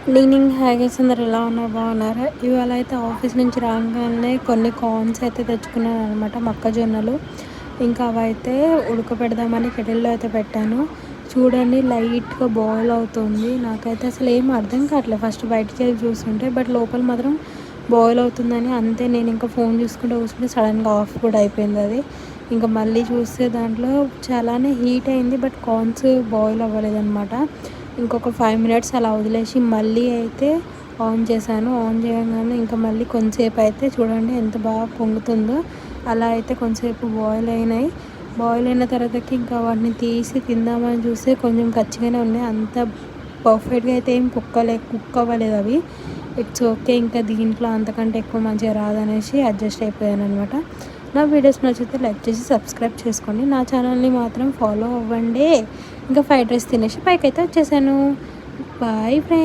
Cleaning హ్యాగర్స్ అందరు ఎలా ఉన్నారు, బాగున్నారా? ఇవాళ అయితే ఆఫీస్ నుంచి రాగానే కొన్ని కార్న్స్ అయితే తెచ్చుకున్నాను అనమాట, మొక్కజొన్నలు. ఇంకా అవైతే ఉడకపెడదామని కెటిల్లో అయితే పెట్టాను. చూడండి లైట్గా బాయిల్ అవుతుంది. నాకైతే అసలు ఏం అర్థం కావట్లేదు ఫస్ట్ బయటికి వెళ్ళి చూస్తుంటే, బట్ లోపల మాత్రం బాయిల్ అవుతుందని అంతే. నేను ఇంకా ఫోన్ చూసుకుంటూ కూర్చుంటే సడన్గా ఆఫ్ కూడా అయిపోయింది అది. ఇంకా మళ్ళీ చూస్తే దాంట్లో చాలానే హీట్ అయింది, బట్ కార్న్స్ బాయిల్ అవ్వలేదన్నమాట. ఇంకొక 5 మినిట్స్ అలా వదిలేసి మళ్ళీ అయితే ఆన్ చేశాను. ఆన్ చేయగానే ఇంకా మళ్ళీ కొంచెంసేపు అయితే చూడండి ఎంత బాగా పొంగుతుందో. అలా అయితే కొంచెంసేపు బాయిల్ అయినాయి. బాయిల్ అయిన తర్వాతకి ఇంకా వాటిని తీసి తిందామని చూస్తే కొంచెం కచ్చిగానే ఉన్నాయి. అంత పర్ఫెక్ట్గా అయితే ఏం కుక్ అవ్వలేదు అవి. ఇట్స్ ఓకే, ఇంకా దీంట్లో అంతకంటే ఎక్కువ మంచిగా రాదనేసి అడ్జస్ట్ అయిపోయాను అనమాట. నా వీడియోస్ నచ్చితే లైక్ చేసి సబ్స్క్రైబ్ చేసుకోండి. నా ఛానల్ని మాత్రం ఫాలో అవ్వండి. ఇంకా ఫ్రైడ్ రైస్ తినేసి పైకి అయితే వచ్చేసాను. Bye friends.